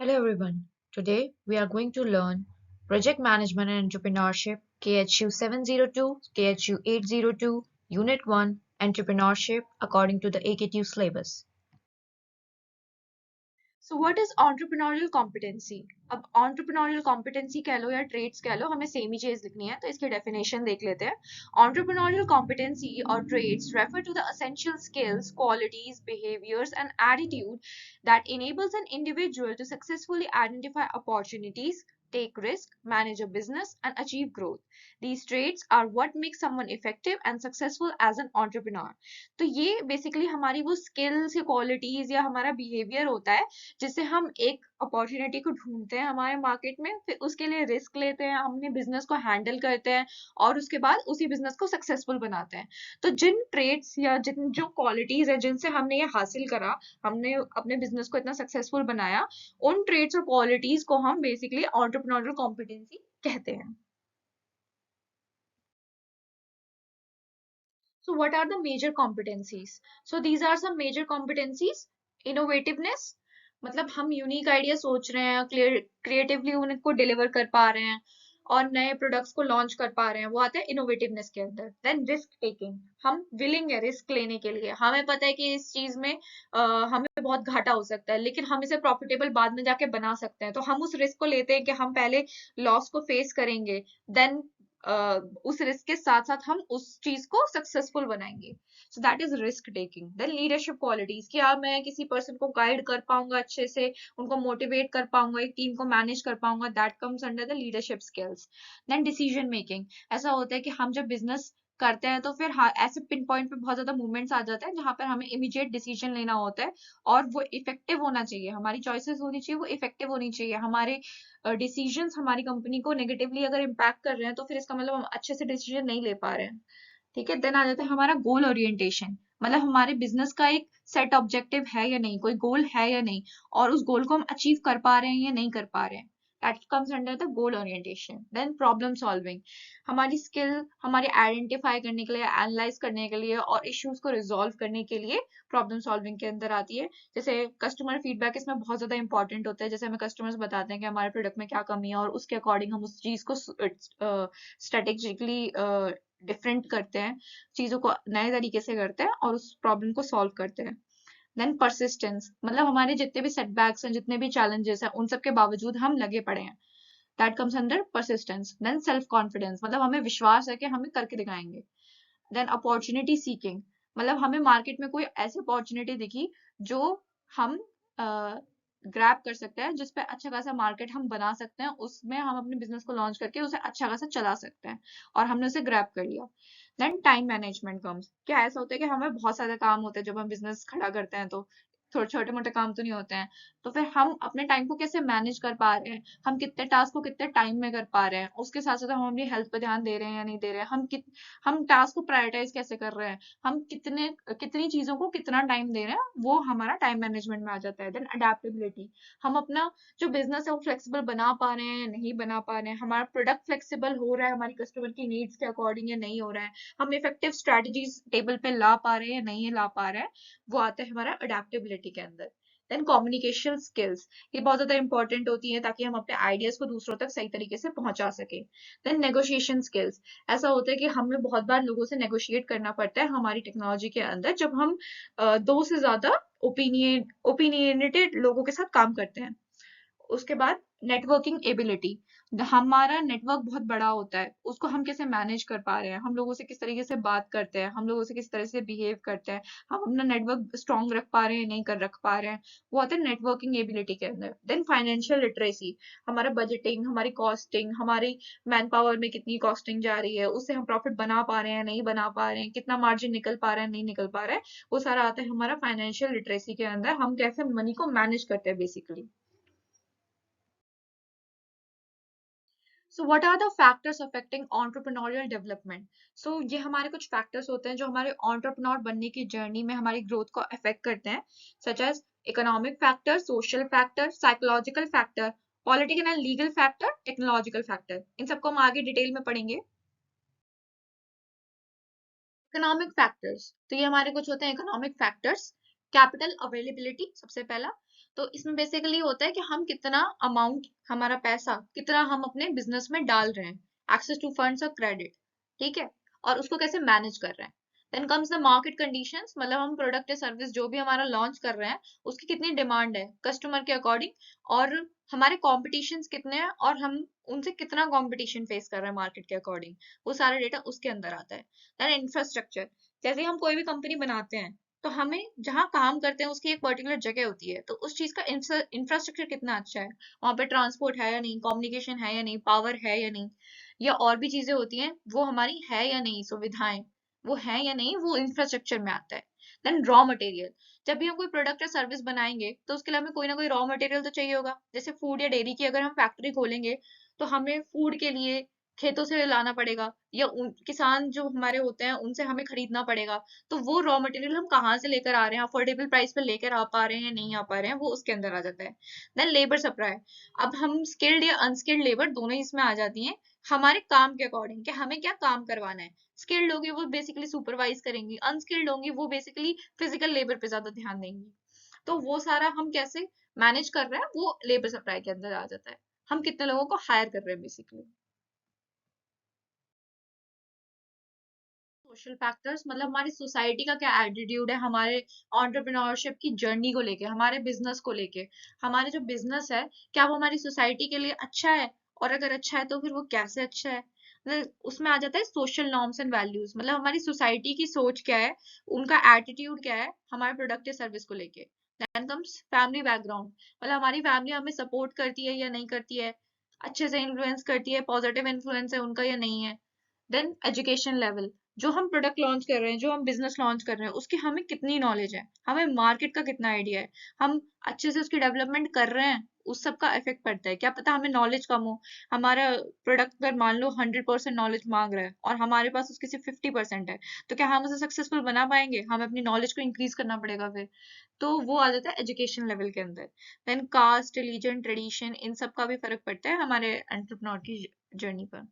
Hello everyone. Today we are going to learn Project Management and Entrepreneurship KHU 702, KHU 802, Unit 1 Entrepreneurship according to the AKTU syllabus. So what is entrepreneurial competency? अब entrepreneurial competency कह लो या traits कह लो, हमें same ही चीज लिखनी है, तो इसकी डेफिनेशन देख लेते हैं. Entrepreneurial competency or traits refer to the essential skills, qualities, behaviors and attitude that enables an individual to successfully identify opportunities, take risk, manage a business and achieve growth. These traits are what make someone effective and successful as an entrepreneur. तो ये basically हमारी वो skills या qualities या हमारा behaviour होता है जिससे हम एक अपॉर्चुनिटी को ढूंढते हैं हमारे मार्केट में, फिर उसके लिए रिस्क लेते हैं, अपने बिजनेस को हैंडल करते हैं और उसके बाद उसी बिजनेस को सक्सेसफुल बनाते हैं. तो जिन ट्रेड्स या जिन जो क्वालिटीज है जिनसे हमने ये हासिल करा, हमने अपने बिजनेस को इतना सक्सेसफुल बनाया, उन ट्रेड्स और क्वालिटीज को हम बेसिकली एंटरप्रेन्योरियल कॉम्पिटेंसी कहते हैं. So what are the major competencies? So these are some major competencies. Innovativeness, मतलब हम यूनिक आइडिया सोच रहे हैं, क्रिएटिवली उनको डिलीवर कर पा रहे हैं और नए प्रोडक्ट्स को लॉन्च कर पा रहे हैं, वो आता है इनोवेटिवनेस के अंदर. देन रिस्क टेकिंग, हम विलिंग है रिस्क लेने के लिए, हमें पता है कि इस चीज में हमें बहुत घाटा हो सकता है लेकिन हम इसे प्रॉफिटेबल बाद में जाके बना सकते हैं, तो हम उस रिस्क को लेते हैं कि हम पहले लॉस को फेस करेंगे, देन उस रिस्क के साथ साथ हम उस चीज को सक्सेसफुल बनाएंगे. So that is risk taking. Then leadership qualities, क्या मैं किसी पर्सन को गाइड कर पाऊंगा अच्छे से, उनको मोटिवेट कर पाऊंगा, एक टीम को मैनेज कर पाऊंगा, that comes under the leadership skills. Then decision making, ऐसा होता है कि हम जब बिजनेस करते हैं तो फिर हाँ, ऐसे पिन पॉइंट पे बहुत ज्यादा मूवमेंट्स आ जाते हैं जहां पर हमें इमीडिएट डिसीजन लेना होता है और वो इफेक्टिव होना चाहिए, हमारी चॉइसेस होनी चाहिए, वो इफेक्टिव होनी चाहिए. हमारे डिसीजंस हमारी कंपनी को नेगेटिवली अगर इम्पैक्ट कर रहे हैं तो फिर इसका मतलब हम अच्छे से डिसीजन नहीं ले पा रहे हैं. ठीक है. देन आ जाता है हमारा गोल ओरिएंटेशन, मतलब हमारे बिजनेस का एक सेट ऑब्जेक्टिव है या नहीं, कोई गोल है या नहीं, और उस गोल को हम अचीव कर पा रहे हैं या नहीं कर पा रहे हैं. That comes under the goal orientation. Then problem solving, हमारी स्किल हमारी आइडेंटिफाई करने के लिए, एनालाइज करने के लिए और इश्यूज को रिजॉल्व करने के लिए प्रॉब्लम सॉल्विंग के अंदर आती है. जैसे कस्टमर फीडबैक इसमें बहुत ज्यादा इंपॉर्टेंट होता है, जैसे हमें कस्टमर्स बताते हैं कि हमारे प्रोडक्ट में क्या कमी है और उसके अकॉर्डिंग हम उस चीज को स्ट्रेटेजिकली डिफरेंट करते हैं, चीजों को नए तरीके से करते हैं और उस प्रॉब्लम को सॉल्व करते हैं. देन परसिस्टेंस, मतलब हमारे जितने भी सेटबैक्स हैं, जितने भी चैलेंजेस हैं, उन सब के बावजूद हम लगे पड़े हैं. That comes under persistence. Then self confidence, मतलब हमें विश्वास है कि हमें करके दिखाएंगे. देन अपॉर्चुनिटी सीकिंग, मतलब हमें मार्केट में कोई ऐसी अपॉर्चुनिटी दिखी जो हम ग्रैब कर सकते हैं, जिस पे अच्छा खासा मार्केट हम बना सकते हैं, उसमें हम अपने बिजनेस को लॉन्च करके उसे अच्छा खासा चला सकते हैं और हमने उसे ग्रैब कर लिया. देन टाइम मैनेजमेंट कम्स, क्या ऐसा होता है कि हमें बहुत सारे काम होते हैं जब हम बिजनेस खड़ा करते हैं, तो थोड़े छोटे मोटे काम तो नहीं होते हैं, तो फिर हम अपने टाइम को कैसे मैनेज कर पा रहे हैं, हम कितने टास्क को कितने टाइम में कर पा रहे हैं, उसके साथ साथ हम अपनी हेल्थ पे ध्यान दे रहे हैं या नहीं दे रहे हैं, हम टास्क को प्रायोरिटाइज कैसे कर रहे हैं, हम कितनी चीजों को कितना टाइम दे रहे हैं, वो हमारा टाइम मैनेजमेंट में आ जाता है. देन अडेप्टेबिलिटी, हम अपना जो बिजनेस है वो फ्लेक्सिबल बना पा रहे हैं या नहीं बना पा रहे हैं, हमारा प्रोडक्ट फ्लेक्सिबल हो रहा है हमारी कस्टमर की नीड्स के अकॉर्डिंग या नहीं हो रहा है, हम इफेक्टिव स्ट्रेटजीज टेबल पे ला पा रहे हैं या नहीं ला पा रहे हैं, वो आता है हमारा अडेप्टेबिलिटी के अंदर. देन कम्युनिकेशन स्किल्स, ये बहुत ज्यादा इंपॉर्टेंट होती है ताकि हम अपने आइडियाज को दूसरों तक सही तरीके से पहुंचा सके. देन नेगोशिएशन स्किल्स, ऐसा होता है कि हमें बहुत बार लोगों से नेगोशिएट करना पड़ता है हमारी टेक्नोलॉजी के अंदर, जब हम दो से ज्यादा ओपिनियनेटेड लोगों के साथ काम करते हैं. उसके बाद नेटवर्किंग एबिलिटी, हमारा नेटवर्क बहुत बड़ा होता है, उसको हम कैसे मैनेज कर पा रहे हैं, हम लोगों से किस तरीके से बात करते हैं, हम लोगों से किस तरह से बिहेव करते हैं, हम अपना नेटवर्क स्ट्रांग रख पा रहे हैं नहीं कर रख पा रहे हैं, वो आता है नेटवर्किंग एबिलिटी के अंदर. देन फाइनेंशियल लिटरेसी, हमारा बजटिंग, हमारी कॉस्टिंग, हमारी मैन पावर में कितनी कॉस्टिंग जा रही है, उससे हम प्रॉफिट बना पा रहे हैं नहीं बना पा रहे हैं, कितना मार्जिन निकल पा रहा है नहीं निकल पा रहा है, वो सारा आता है हमारा फाइनेंशियल लिटरेसी के अंदर, हम कैसे मनी को मैनेज करते हैं basically. So what are the factors affecting entrepreneurial development? So ये हमारे कुछ फैक्टर्स होते हैं जो हमारे entrepreneur बनने की जर्नी में हमारी ग्रोथ को अफेक्ट करते हैं, such as economic factor, social factor, psychological factor, political and legal factor, technological factor. इन सबको हम आगे डिटेल में पढ़ेंगे. इकोनॉमिक फैक्टर्स, तो ये हमारे कुछ होते हैं इकोनॉमिक फैक्टर्स. कैपिटल अवेलेबिलिटी सबसे पहला, तो इसमें बेसिकली होता है कि हम कितना अमाउंट, हमारा पैसा कितना हम अपने बिजनेस में डाल रहे हैं, एक्सेस टू फंड्स और क्रेडिट, ठीक है, और उसको कैसे मैनेज कर रहे हैं। Then comes the market conditions, मतलब हम प्रोडक्ट या सर्विस जो भी हमारा लॉन्च कर रहे हैं उसकी कितनी डिमांड है कस्टमर के अकॉर्डिंग, और हमारे कॉम्पिटिशन्स कितने हैं और हम उनसे कितना कंपटीशन फेस कर रहे हैं मार्केट के अकॉर्डिंग, वो सारा डेटा उसके अंदर आता है। देन इंफ्रास्ट्रक्चर, जैसे हम कोई भी कंपनी बनाते हैं तो हमें जहाँ काम करते हैं उसकी एक पर्टिकुलर जगह होती है, तो उस चीज का इंफ्रास्ट्रक्चर कितना अच्छा है, वहां पे ट्रांसपोर्ट है या नहीं, कम्युनिकेशन है या नहीं, पावर है या नहीं, या और भी चीजें होती हैं वो हमारी है या नहीं, सुविधाएं वो है या नहीं, वो इंफ्रास्ट्रक्चर में आता है। देन रॉ मटेरियल, जब भी हम कोई प्रोडक्ट या सर्विस बनाएंगे तो उसके लिए हमें कोई ना कोई रॉ मटेरियल तो चाहिए होगा। जैसे फूड या डेयरी की अगर हम फैक्ट्री खोलेंगे तो हमें फूड के लिए खेतों से लाना पड़ेगा, या उन किसान जो हमारे होते हैं उनसे हमें खरीदना पड़ेगा। तो वो रॉ मटेरियल हम कहाँ से लेकर आ रहे हैं, अफोर्डेबल प्राइस पे लेकर आ पा रहे हैं या नहीं आ पा रहे हैं, वो उसके अंदर आ जाता है। देन लेबर सप्लाई, अब हम स्किल्ड या अनस्किल्ड लेबर दोनों ही इसमें आ जाती हैं, हमारे काम के अकॉर्डिंग कि हमें क्या काम करवाना है। स्किल्ड होगी वो बेसिकली सुपरवाइज करेंगी, अनस्किल्ड होंगी वो बेसिकली फिजिकल लेबर पे ज्यादा ध्यान देंगी। तो वो सारा हम कैसे मैनेज कर रहे हैं वो लेबर सप्लाई के अंदर आ जाता है, हम कितने लोगों को हायर कर रहे हैं बेसिकली। सोशल फैक्टर्स, मतलब हमारी सोसाइटी का क्या एटीट्यूड है हमारे एंटरप्रेन्योरशिप की जर्नी को लेके, हमारे बिजनेस को लेके, हमारे जो बिजनेस है क्या वो हमारी सोसाइटी के लिए अच्छा है, और अगर अच्छा है तो फिर वो कैसे अच्छा है। मतलब उसमें आ जाता है सोशल नॉर्म्स एंड वैल्यूज, मतलब हमारी सोसाइटी की सोच क्या है, उनका एटीट्यूड क्या है हमारे प्रोडक्ट या सर्विस को लेके। देन कम्स फैमिली बैकग्राउंड, मतलब हमारी फैमिली हमें सपोर्ट करती है या नहीं करती है, अच्छे से इन्फ्लुएंस करती है, पॉजिटिव इन्फ्लुएंस है उनका या नहीं है। देन एजुकेशन लेवल, जो हम प्रोडक्ट लॉन्च कर रहे हैं, जो हम बिजनेस लॉन्च कर रहे हैं उसकी हमें कितनी नॉलेज है, हमें मार्केट का कितना आइडिया है, हम अच्छे से उसकी डेवलपमेंट कर रहे हैं, उस सब का इफेक्ट पड़ता है। क्या पता हमें नॉलेज कम हो, हमारा प्रोडक्ट पर मान लो 100% नॉलेज मांग रहा है और हमारे पास उसकी सिर्फ 50% है, तो क्या हम उसे सक्सेसफुल बना पाएंगे, हमें अपनी नॉलेज को इंक्रीज करना पड़ेगा फिर। तो वो आ जाता है एजुकेशन लेवल के अंदर। देन कास्ट, रिलीजन, ट्रेडिशन, इन सब का भी फर्क पड़ता है हमारे एंटरप्रेन्योर की जर्नी पर।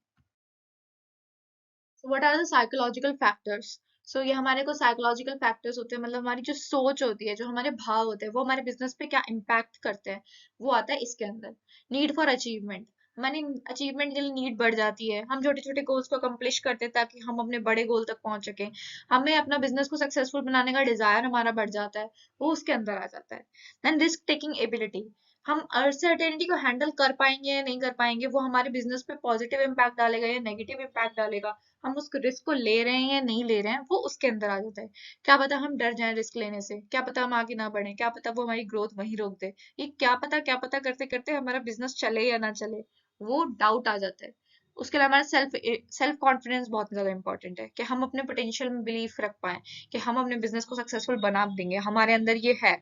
So what are the psychological factors? So ये हमारे को साइकोलॉजिकल फैक्टर्स होते हैं, मतलब हमारी जो सोच होती है, जो हमारे भाव होते हैं, वो हमारे बिजनेस पे क्या इम्पैक्ट करते हैं, वो आता है इसके अंदर। नीड फॉर अचीवमेंट, हमारी अचीवमेंट के लिए नीड बढ़ जाती है, हम छोटे छोटे गोल्स को अकम्प्लिश करते हैं ताकि हम अपने बड़े गोल तक पहुंच सकें। हमें अपना बिजनेस को सक्सेसफुल बनाने का डिजायर हमारा बढ़ जाता है, वो उसके अंदर आ जाता है। देन रिस्क टेकिंग एबिलिटी, हम अनसर्टेनिटी को हैंडल कर पाएंगे या नहीं कर पाएंगे, वो हमारे बिजनेस पे पॉजिटिव इम्पैक्ट डालेगा या नेगेटिव इम्पैक्ट डालेगा, हम उस रिस्क को ले रहे हैं या नहीं ले रहे हैं, वो उसके अंदर आ जाता है। क्या पता हम डर जाएं रिस्क लेने से, क्या पता हम आगे ना बढ़े, क्या पता वो हमारी ग्रोथ वहीं रोक दे, ये क्या पता करते करते हमारा बिजनेस चले या ना चले, वो डाउट आ जाता है। उसके अलावा हमारा सेल्फ सेल्फ कॉन्फिडेंस बहुत ज्यादा इंपॉर्टेंट है, कि हम अपने पोटेंशियल में बिलीव रख पाए कि हम अपने बिजनेस को सक्सेसफुल बना देंगे, हमारे अंदर ये है।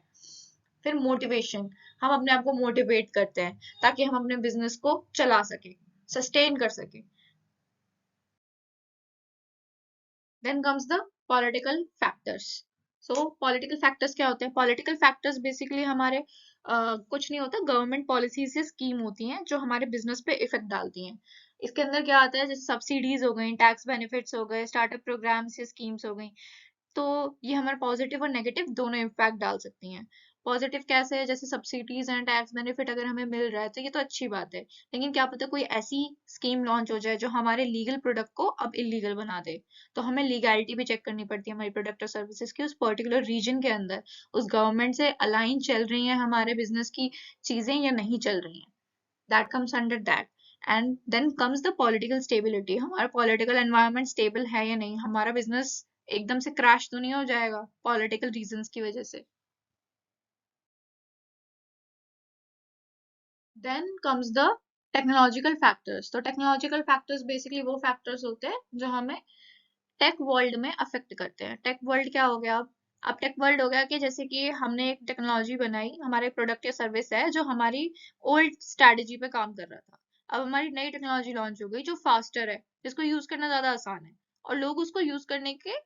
फिर मोटिवेशन, हम अपने आप को मोटिवेट करते हैं ताकि हम अपने बिजनेस को चला सके, सस्टेन कर सके। Then comes the political factors. So political factors क्या होते हैं? पॉलिटिकल फैक्टर्स बेसिकली हमारे कुछ नहीं होता, गवर्नमेंट पॉलिसीज से स्कीम होती हैं जो हमारे बिजनेस पे इफेक्ट डालती हैं। इसके अंदर क्या आता है, जैसे सब्सिडीज हो गई, टैक्स बेनिफिट्स हो गए, स्टार्टअप प्रोग्राम्स या स्कीम्स हो गई। तो ये हमारे पॉजिटिव और नेगेटिव दोनों इम्पैक्ट डाल सकती हैं। पॉजिटिव कैसे है, जैसे सब्सिडीज एंड टैक्स बेनिफिट अगर हमें मिल रहा है तो ये तो अच्छी बात है, लेकिन क्या पता कोई ऐसी स्कीम लॉन्च हो जाए जो हमारे लीगल प्रोडक्ट को अब इलीगल बना दे, तो हमें लीगैलिटी भी चेक करनी पड़ती है हमारी प्रोडक्ट और सर्विसेज की, उस पर्टिकुलर रीजन के अंदर उस गवर्नमेंट से अलाइन चल रही हैं हमारे बिजनेस की चीजें या नहीं चल रही हैं। That comes under that. And then comes the political stability, हमारा पॉलिटिकल एनवायरनमेंट स्टेबल है या नहीं, हमारा बिजनेस एकदम से क्रैश तो नहीं हो जाएगा पॉलिटिकल रीजंस की वजह से। Then comes the technological factors. तो टेक्नोलॉजिकल फैक्टर्स बेसिकली वो फैक्टर्स होते हैं जो हमें टेक वर्ल्ड में अफेक्ट करते हैं। टेक वर्ल्ड क्या हो गया, अब टेक वर्ल्ड हो गया कि जैसे कि हमने एक टेक्नोलॉजी बनाई, हमारे प्रोडक्ट या सर्विस है जो हमारी ओल्ड स्ट्रैटेजी पे काम कर रहा था, अब हमारी नई टेक्नोलॉजी लॉन्च हो गई जो फास्टर है, जिसको यूज करना ज्यादा आसान है और लोग उसको यूज करने के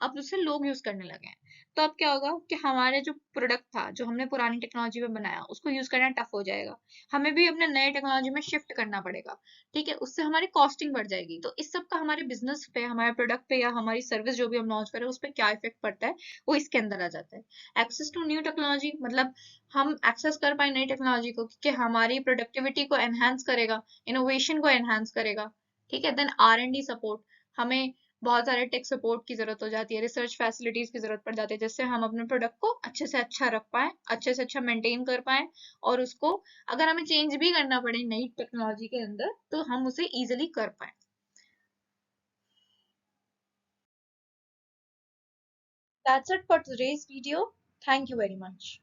अब उसे लोग यूज करने लगे हैं। तो अब क्या होगा कि हमारे जो प्रोडक्ट था जो हमने पुरानी टेक्नोलॉजी में बनाया उसको यूज करना टफ हो जाएगा। हमें भी अपने नए टेक्नोलॉजी में शिफ्ट करना पड़ेगा। ठीक है, उससे हमारी कॉस्टिंग बढ़ जाएगी। तो इस सब का हमारे बिजनेस पे, हमारे प्रोडक्ट पे या हमारी सर्विस जो भी हम लॉन्च करें उस पर क्या इफेक्ट पड़ता है, वो इसके अंदर आ जाता है। एक्सेस टू न्यू टेक्नोलॉजी मतलब हम एक्सेस कर पाए नई टेक्नोलॉजी को, क्योंकि हमारी प्रोडक्टिविटी को एनहांस करेगा, इनोवेशन को एनहांस करेगा। ठीक है, देन R&D सपोर्ट, हमें बहुत सारे टेक सपोर्ट की जरूरत हो जाती है, रिसर्च फैसिलिटीज की जरूरत पड़ जाती है, जिससे हम अपने प्रोडक्ट को अच्छे से अच्छा रख पाए, अच्छे से अच्छा मेंटेन कर पाए, और उसको अगर हमें चेंज भी करना पड़े नई टेक्नोलॉजी के अंदर तो हम उसे इजिली कर पाए। That's it for today's video. Thank you very much.